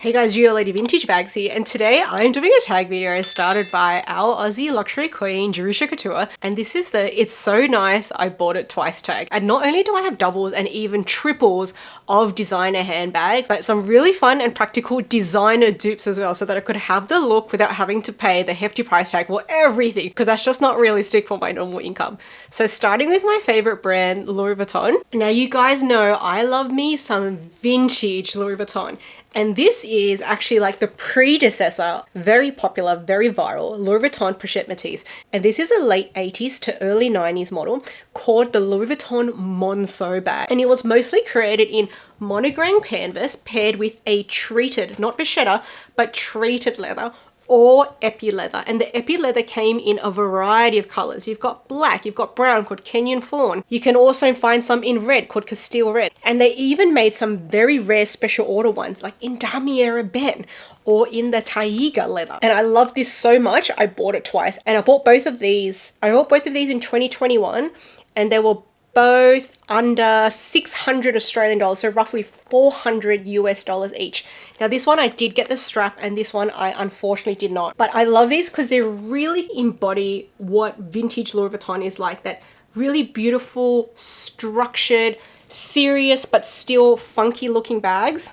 Hey guys, Geo Lady Vintage Bags here, and today I'm doing a tag video started by our Aussie luxury queen, Jerusha Couture, and this is the "It's so nice I bought it twice" tag. And not only do I have doubles and even triples of designer handbags, but some really fun and practical designer dupes as well, so that I could have the look without having to pay the hefty price tag for everything, because that's just not realistic for my normal income. So starting with my favorite brand, Louis Vuitton. Now you guys know I love me some vintage Louis Vuitton. And this is actually like the predecessor, very popular, very viral, Louis Vuitton Pochette Métis. And this is a late 80s to early 90s model called the Louis Vuitton Monceau bag. And it was mostly created in monogram canvas paired with a treated, not vachetta, but treated leather, or epi leather. And the epi leather came in a variety of colors. You've got black, you've got brown called Kenyan fawn. You can also find some in red called Castile red. And they even made some very rare special order ones like in Damier Ebene or in the Taiga leather. And I love this so much, I bought it twice. And I bought both of these in 2021, and they were both under 600 Australian dollars, so roughly 400 US dollars each. Now this one I did get the strap, and this one I unfortunately did not. But I love these because they really embody what vintage Louis Vuitton is like, that really beautiful, structured, serious but still funky looking bags.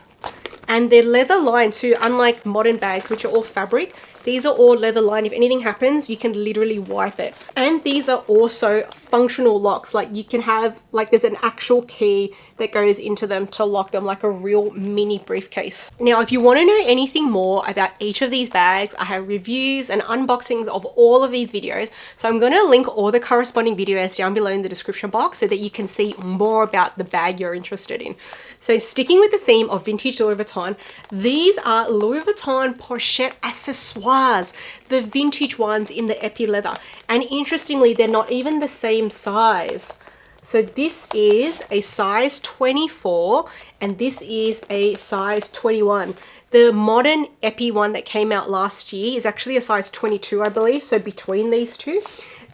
And they're leather lined too, unlike modern bags which are all fabric. These are all leather lined. If anything happens, you can literally wipe it. And these are also functional locks. Like you can have, like there's an actual key that goes into them to lock them, like a real mini briefcase. Now, if you want to know anything more about each of these bags, I have reviews and unboxings of all of these videos. So I'm going to link all the corresponding videos down below in the description box so that you can see more about the bag you're interested in. So sticking with the theme of vintage Louis Vuitton, these are Louis Vuitton Pochette Accessoires, the vintage ones in the epi leather. And interestingly, they're not even the same size. So this is a size 24 and this is a size 21. The modern epi one that came out last year is actually a size 22, I believe. So between these two,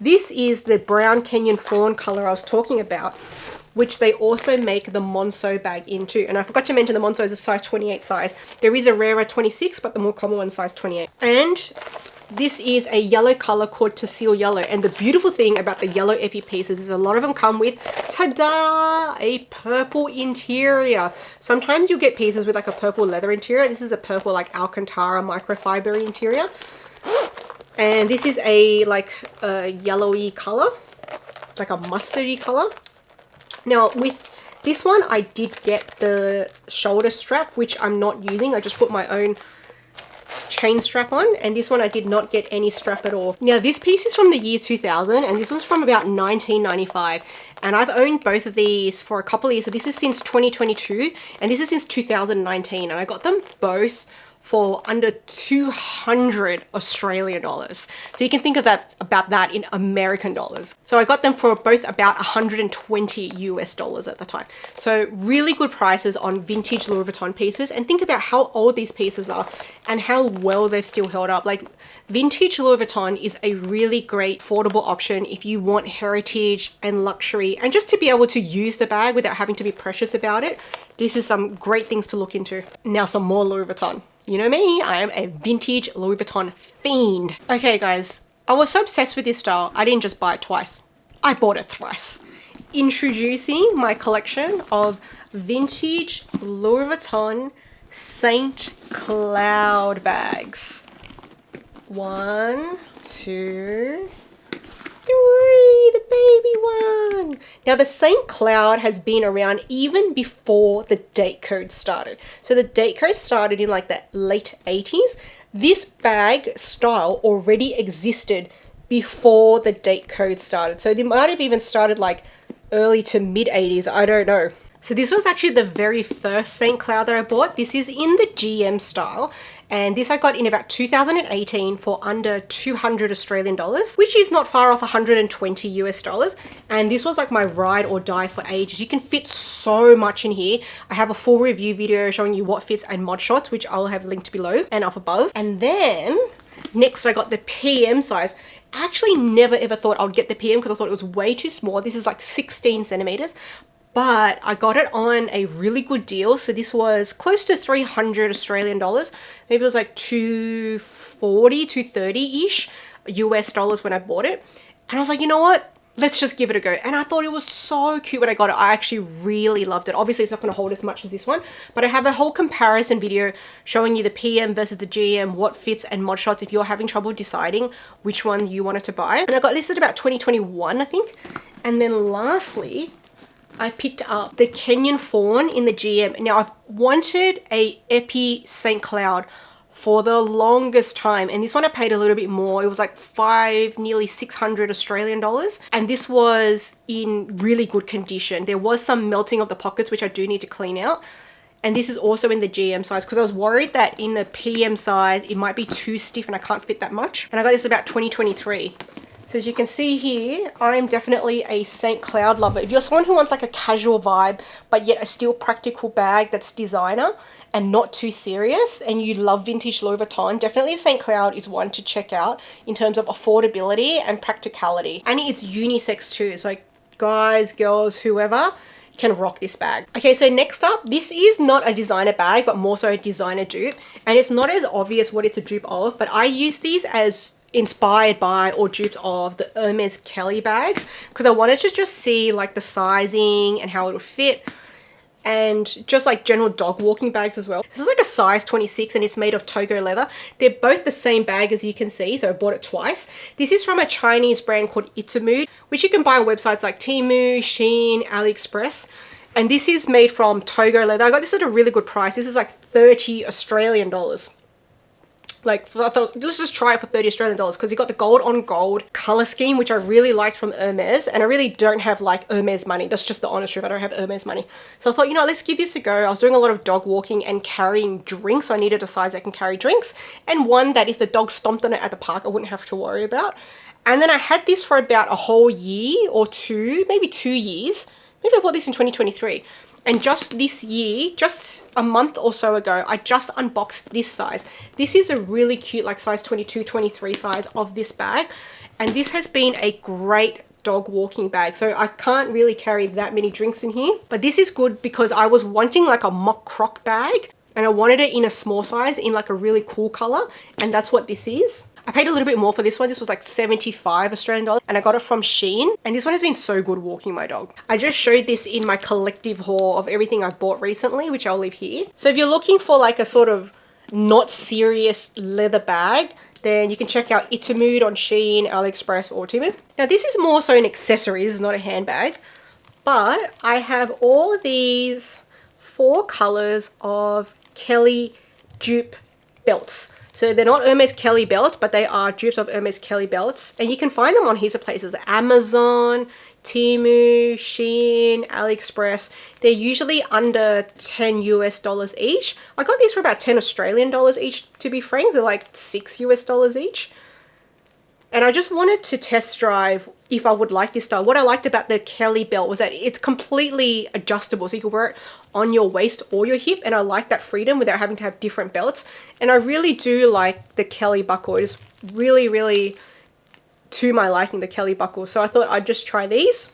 this is the brown Kenyan fawn color I was talking about, which they also make the Monceau bag into. And I forgot to mention the Monceau is a size 28 size. There is a rarer 26, but the more common one is size 28. And this is a yellow color called Teal Yellow. And the beautiful thing about the yellow epi pieces is a lot of them come with, ta-da, a purple interior. Sometimes you'll get pieces with like a purple leather interior. This is a purple like Alcantara microfiber interior. And this is a yellowy color, like a mustardy color. Now with this one, I did get the shoulder strap, which I'm not using. I just put my own chain strap on, and this one I did not get any strap at all. Now this piece is from the year 2000 and this was from about 1995, and I've owned both of these for a couple of years. So this is since 2022 and this is since 2019, and I got them both for under 200 Australian dollars. So you can think of that, about that in American dollars. So I got them for both about 120 US dollars at the time. So really good prices on vintage Louis Vuitton pieces, and think about how old these pieces are and how well they've still held up. Like vintage Louis Vuitton is a really great affordable option if you want heritage and luxury and just to be able to use the bag without having to be precious about it. This is some great things to look into. Now some more Louis Vuitton. You know me, I am a vintage Louis Vuitton fiend. Okay guys, I was so obsessed with this style, I didn't just buy it twice. I bought it thrice. Introducing my collection of vintage Louis Vuitton Saint Cloud bags. 1, 2, 3, the baby one. Now the Saint Cloud has been around even before the date code started. So the date code started in like the late 80s. This bag style already existed before the date code started. So they might have even started like early to mid 80s, I don't know. So this was actually the very first Saint Cloud that I bought. This is in the GM style, and this I got in about 2018 for under 200 Australian dollars, which is not far off 120 US dollars. And this was like my ride or die for ages. You can fit so much in here. I have a full review video showing you what fits and mod shots, which I'll have linked below and up above. And then next I got the PM size. I actually never ever thought I would get the PM because I thought it was way too small. This is like 16 centimeters. but I got it on a really good deal. So this was close to 300 Australian dollars. Maybe it was like 240, 230-ish US dollars when I bought it. And I was like, you know what? Let's just give it a go. And I thought it was so cute when I got it. I actually really loved it. Obviously, it's not going to hold as much as this one, but I have a whole comparison video showing you the PM versus the GM, what fits and mod shots if you're having trouble deciding which one you wanted to buy. And I got this at about 2021, I think. And then lastly, I picked up the Kenyan Fawn in the GM. Now, I've wanted a Epi St. Cloud for the longest time, and this one I paid a little bit more. It was like nearly 600 Australian dollars, and this was in really good condition. There was some melting of the pockets, which I do need to clean out, and this is also in the GM size because I was worried that in the PM size it might be too stiff and I can't fit that much. And I got this about 2023. So as you can see here, I'm definitely a St. Cloud lover. If you're someone who wants like a casual vibe, but yet a still practical bag that's designer and not too serious, and you love vintage Louis Vuitton, definitely St. Cloud is one to check out in terms of affordability and practicality. And it's unisex too. So like guys, girls, whoever can rock this bag. Okay, so next up, this is not a designer bag, but more so a designer dupe. And it's not as obvious what it's a dupe of, but I use these as inspired by or duped of the Hermes Kelly bags because I wanted to just see like the sizing and how it would fit, and just like general dog walking bags as well. This is like a size 26 and it's made of Togo leather. They're both the same bag as you can see, so I bought it twice. This is from a Chinese brand called Itamood, which you can buy on websites like Temu, Shein, AliExpress. And this is made from Togo leather. I got this at a really good price. This is like 30 Australian dollars. Like, I thought, let's just try it for 30 Australian dollars because you got the gold on gold color scheme, which I really liked from Hermes. And I really don't have like Hermes money. That's just the honest truth. I don't have Hermes money. So I thought, you know, let's give this a go. I was doing a lot of dog walking and carrying drinks. So I needed a size that can carry drinks, and one that if the dog stomped on it at the park, I wouldn't have to worry about. And then I had this for about a whole year or two, maybe 2 years. Maybe I bought this in 2023. And just this year, just a month or so ago, I just unboxed this size. This is a really cute, like size 22, 23 size of this bag. And this has been a great dog walking bag. So I can't really carry that many drinks in here. But this is good because I was wanting like a mock croc bag. And I wanted it in a small size in like a really cool color. And that's what this is. I paid a little bit more for this one. This was like 75 Australian dollars and I got it from Shein. And this one has been so good walking my dog. I just showed this in my collective haul of everything I've bought recently, which I'll leave here. So if you're looking for like a sort of not serious leather bag, then you can check out Itamood on Shein, AliExpress or Temu. Now this is more so an accessory. This is not a handbag. But I have all these 4 colors of Kelly dupe belts. So they're not Hermes Kelly belts, but they are dupes of Hermes Kelly belts. And you can find them on heaps of places. Amazon, Temu, Shein, AliExpress. They're usually under 10 US dollars each. I got these for about 10 Australian dollars each, to be frank. They're like 6 US dollars each. And I just wanted to test drive if I would like this style. What I liked about the Kelly belt was that it's completely adjustable. So you can wear it on your waist or your hip. And I like that freedom without having to have different belts. And I really do like the Kelly buckle. It is really, really to my liking, the Kelly buckle. So I thought I'd just try these.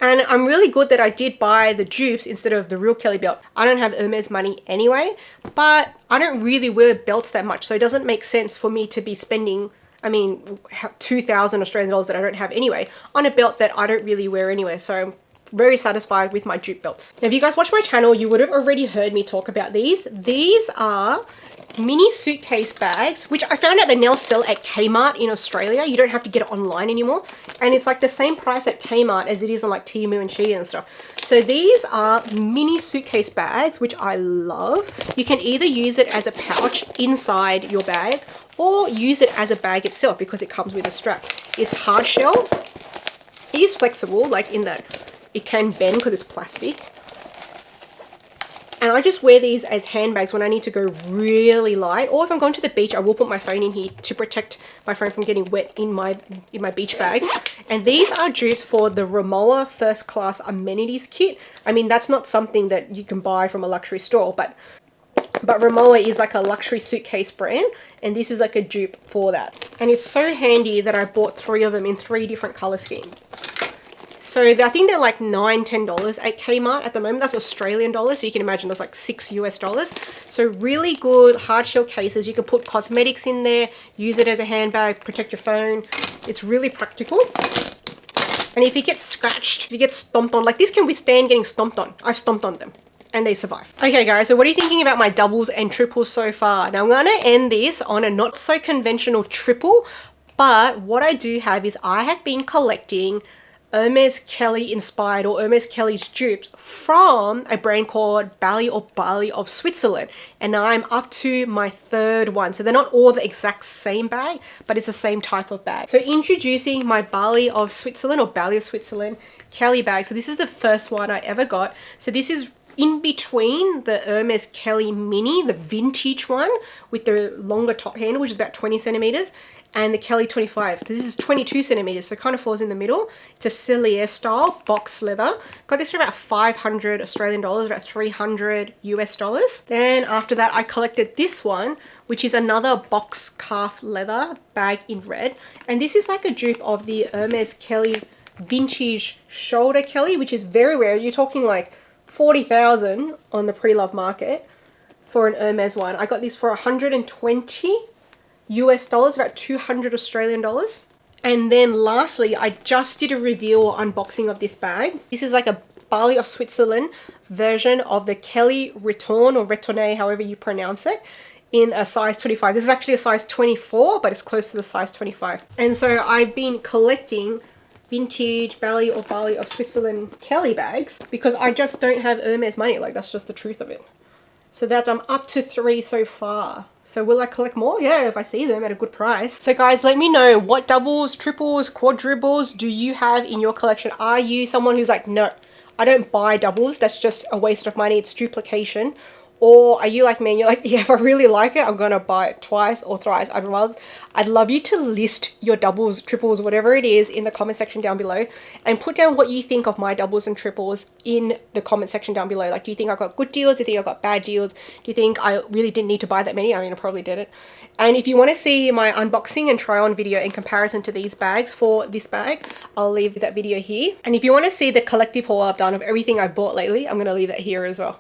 And I'm really good that I did buy the dupes instead of the real Kelly belt. I don't have Hermes money anyway, but I don't really wear belts that much. So it doesn't make sense for me to be spending 2,000 Australian dollars that I don't have anyway on a belt that I don't really wear anyway. So I'm very satisfied with my dupe belts. Now, if you guys watch my channel, you would have already heard me talk about these. These are mini suitcase bags, which I found out they now sell at Kmart in Australia. You don't have to get it online anymore. And it's like the same price at Kmart as it is on like Temu and Shein and stuff. So these are mini suitcase bags, which I love. You can either use it as a pouch inside your bag or use it as a bag itself because it comes with a strap. It's hard shell. It is flexible, like in that it can bend because it's plastic. And I just wear these as handbags when I need to go really light, or if I'm going to the beach, I will put my phone in here to protect my phone from getting wet in my beach bag. And these are dupes for the Rimowa First Class Amenities Kit. I mean, that's not something that you can buy from a luxury store, but Rimowa is like a luxury suitcase brand, and this is like a dupe for that. And it's so handy that I bought 3 of them in 3 different color schemes. So I think they're like $9–10 at Kmart at the moment. That's Australian dollars, so you can imagine that's like $6 US. So really good hard shell cases. You can put cosmetics in there, use it as a handbag, protect your phone. It's really practical. And if you get scratched, if you get stomped on, like this can withstand getting stomped on. I've stomped on them and they survive. Okay guys, so what are you thinking about my doubles and triples so far? Now I'm going to end this on a not so conventional triple, but what I do have is I have been collecting Hermes Kelly inspired, or Hermes Kelly's dupes, from a brand called Bally or Bally of Switzerland. And now I'm up to my third one. So they're not all the exact same bag, but it's the same type of bag. So introducing my Bally of Switzerland, or Bally of Switzerland Kelly bag. So this is the first one I ever got. So this is in between the Hermes Kelly Mini, the vintage one with the longer top handle, which is about 20 centimeters, and the Kelly 25. This is 22 centimeters, so it kind of falls in the middle. It's a Cellier style box leather. Got this for about 500 Australian dollars, about $300 US. Then after that, I collected this one, which is another box calf leather bag in red. And this is like a dupe of the Hermes Kelly vintage shoulder Kelly, which is very rare. You're talking like 40,000 on the pre-love market for an Hermes one. I got this for 120 US dollars, about 200 Australian dollars. And then lastly, I just did a review or unboxing of this bag. This is like a Bally of Switzerland version of the Kelly Retourne, or Retourne, however you pronounce it, in a size 25. This is actually a size 24, but it's close to the size 25. And so I've been collecting vintage Bally or Bally of Switzerland Kelly bags because I just don't have Hermes money. Like, that's just the truth of it. So that I'm up to 3 so far. So will I collect more? Yeah, if I see them at a good price. So guys, let me know, what doubles, triples, quadruples do you have in your collection? Are you someone who's like, no, I don't buy doubles, that's just a waste of money, it's duplication? Or are you like me and you're like, yeah, if I really like it, I'm gonna buy it twice or thrice? I'd love you to list your doubles, triples, whatever it is, in the comment section down below, and put down what you think of my doubles and triples in the comment section down below. Like, do you think I got good deals? Do you think I got bad deals? Do you think I really didn't need to buy that many? I mean, I probably didn't. And if you want to see my unboxing and try on video in comparison to these bags for this bag, I'll leave that video here. And if you want to see the collective haul I've done of everything I've bought lately, I'm going to leave that here as well.